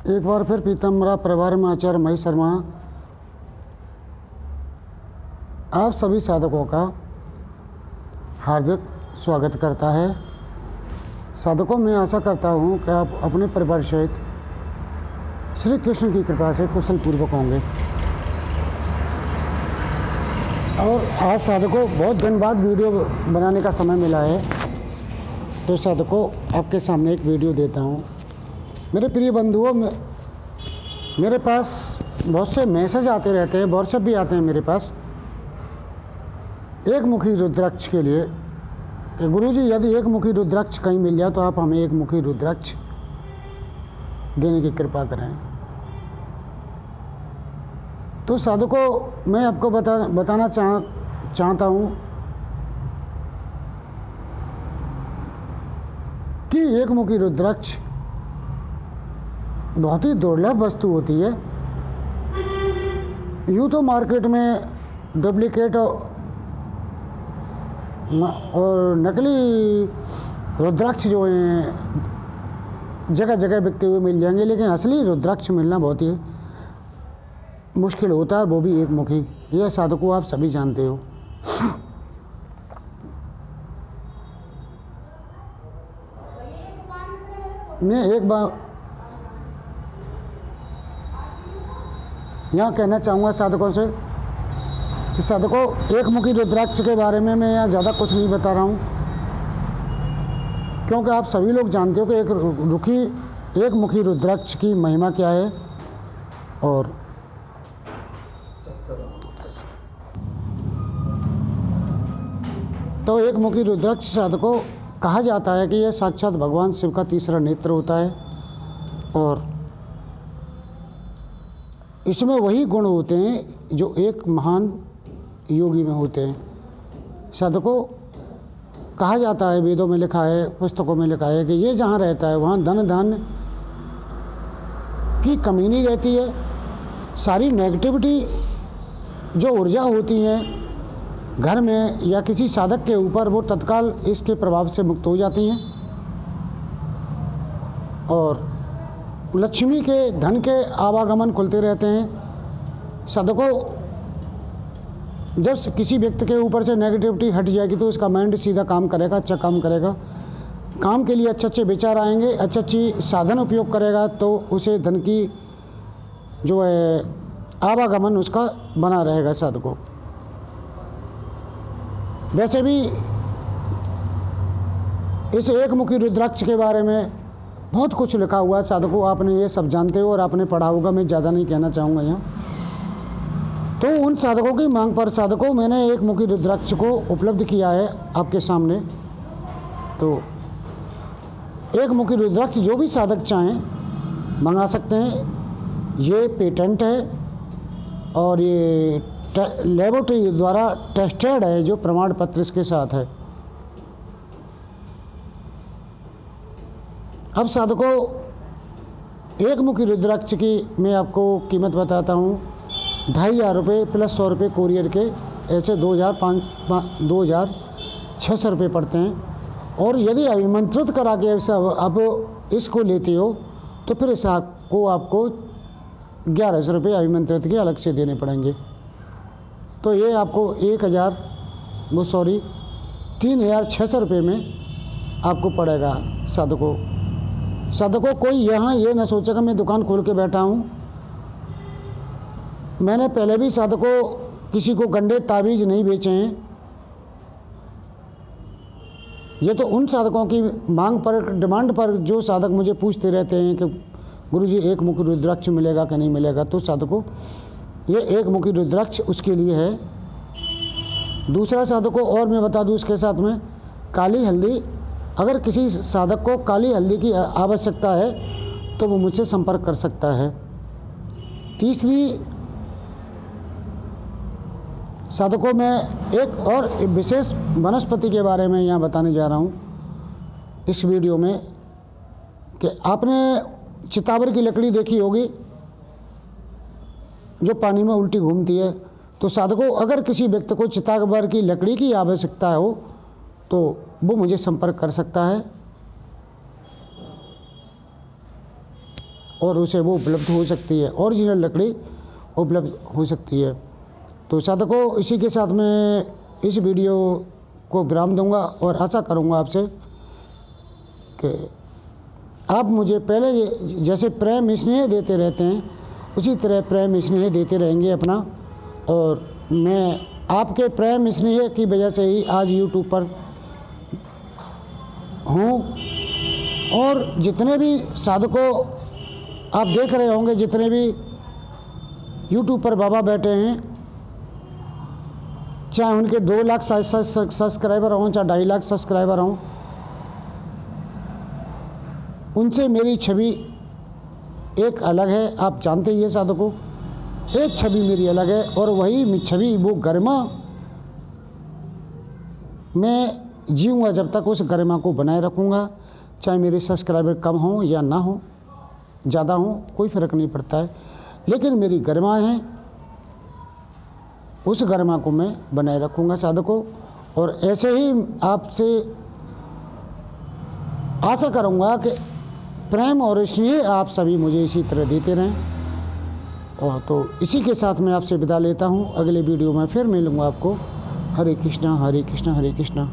एक बार फिर पीताम्बरा परिवार में आचार्य महेश शर्मा आप सभी साधकों का हार्दिक स्वागत करता है। साधकों, मैं आशा करता हूँ कि आप अपने परिवार सहित श्री कृष्ण की कृपा से कुशल पूर्वक होंगे। और आज साधकों बहुत दिन बाद वीडियो बनाने का समय मिला है, तो साधकों आपके सामने एक वीडियो देता हूँ। मेरे प्रिय बंधुओं, मेरे पास बहुत से मैसेज आते रहते हैं, व्हाट्सएप भी आते हैं मेरे पास एक मुखी रुद्राक्ष के लिए कि गुरुजी यदि एक मुखी रुद्राक्ष कहीं मिल जाए तो आप हमें एक मुखी रुद्राक्ष देने की कृपा करें। तो साधकों, मैं आपको बताना चाहता हूँ कि एक मुखी रुद्राक्ष बहुत ही दुर्लभ वस्तु होती है। यूँ तो मार्केट में डुप्लीकेट और नकली रुद्राक्ष जो हैं जगह जगह बिकते हुए मिल जाएंगे, लेकिन असली रुद्राक्ष मिलना बहुत ही मुश्किल होता है, वो भी एक मुखी। यह साधकों आप सभी जानते हो। मैं एक बार यहाँ कहना चाहूँगा साधकों से कि साधकों, एक मुखी रुद्राक्ष के बारे में मैं यहाँ ज़्यादा कुछ नहीं बता रहा हूँ, क्योंकि आप सभी लोग जानते हो कि एक मुखी रुद्राक्ष की महिमा क्या है। और तो एक मुखी रुद्राक्ष साधकों कहा जाता है कि यह साक्षात भगवान शिव का तीसरा नेत्र होता है, और इसमें वही गुण होते हैं जो एक महान योगी में होते हैं। साधकों, कहा जाता है, वेदों में लिखा है, पुस्तकों में लिखा है कि ये जहाँ रहता है वहाँ धन धान्य की कमी नहीं रहती है। सारी नेगेटिविटी जो ऊर्जा होती है घर में या किसी साधक के ऊपर, वो तत्काल इसके प्रभाव से मुक्त हो जाती हैं, और लक्ष्मी के धन के आवागमन खुलते रहते हैं। साधकों, जब किसी व्यक्ति के ऊपर से नेगेटिविटी हट जाएगी तो उसका माइंड सीधा काम करेगा, अच्छा काम करेगा, काम के लिए अच्छे अच्छे विचार आएंगे, अच्छी साधन उपयोग करेगा, तो उसे धन की जो है आवागमन उसका बना रहेगा। साधकों, वैसे भी इस एक मुखी रुद्राक्ष के बारे में बहुत कुछ लिखा हुआ है। साधकों, आपने ये सब जानते हो और आपने पढ़ा होगा, मैं ज़्यादा नहीं कहना चाहूँगा यहाँ। तो उन साधकों की मांग पर साधकों मैंने एक मुखी रुद्राक्ष को उपलब्ध किया है आपके सामने। तो एक मुखी रुद्राक्ष जो भी साधक चाहें मंगा सकते हैं। ये पेटेंट है और ये लेबोरेटरी द्वारा टेस्टेड है, जो प्रमाण पत्र इसके साथ है। अब साधकों, एक मुखी रुद्राक्ष की मैं आपको कीमत बताता हूँ। 2500 रुपये प्लस 100 रुपये कोरियर के, ऐसे 2600 रुपये पड़ते हैं। और यदि अभिमंत्रित करा के ऐसा अब इसको लेते हो तो फिर इस आपको 1100 रुपये अभिमंत्रित के अलग से देने पड़ेंगे। तो ये आपको 3600 रुपये में आपको पड़ेगा। साधकों, कोई यहाँ ये ना सोचेगा मैं दुकान खोल के बैठा हूँ। मैंने पहले भी साधकों किसी को गंडे ताबीज़ नहीं बेचे हैं। ये तो उन साधकों की मांग पर, डिमांड पर, जो साधक मुझे पूछते रहते हैं कि गुरुजी एक मुखी रुद्राक्ष मिलेगा कि नहीं मिलेगा। तो साधकों, ये एक मुखी रुद्राक्ष उसके लिए है। दूसरा साधकों और मैं बता दूँ इसके साथ में काली हल्दी, अगर किसी साधक को काली हल्दी की आवश्यकता है तो वो मुझसे संपर्क कर सकता है। तीसरी साधकों, मैं एक और विशेष वनस्पति के बारे में यहाँ बताने जा रहा हूँ इस वीडियो में कि आपने चितावर की लकड़ी देखी होगी जो पानी में उल्टी घूमती है। तो साधकों, अगर किसी व्यक्ति को चितावर की लकड़ी की आवश्यकता हो तो वो मुझे संपर्क कर सकता है। और उसे वो उपलब्ध हो सकती है, ओरिजिनल लकड़ी उपलब्ध हो सकती है। तो साधकों, इसी के साथ मैं इस वीडियो को विराम दूंगा और आशा करूंगा आपसे कि आप मुझे पहले जैसे प्रेम स्नेह देते रहते हैं उसी तरह प्रेम स्नेह देते रहेंगे अपना। और मैं आपके प्रेम स्नेह की वजह से ही आज यूट्यूब पर हूँ। और जितने भी साधकों आप देख रहे होंगे, जितने भी यूट्यूब पर बाबा बैठे हैं, चाहे उनके 2 लाख सब्सक्राइबर हों, चाहे 2.5 लाख सब्सक्राइबर हों, उनसे मेरी छवि एक अलग है। आप जानते ही है साधकों, एक छवि मेरी अलग है और वही छवि, वो गरिमा मैं जीऊँगा जब तक उस गरिमा को बनाए रखूँगा। चाहे मेरे सब्सक्राइबर कम हों या ना हो, ज़्यादा हों, कोई फ़र्क नहीं पड़ता है, लेकिन मेरी गरिमा है, उस गरिमा को मैं बनाए रखूँगा साधकों। और ऐसे ही आपसे आशा करूँगा कि प्रेम और स्नेह आप सभी मुझे इसी तरह देते रहें। और तो इसी के साथ मैं आपसे विदा लेता हूँ। अगले वीडियो में फिर मिलूँगा आपको। हरे कृष्णा हरे कृष्णा हरे कृष्णा।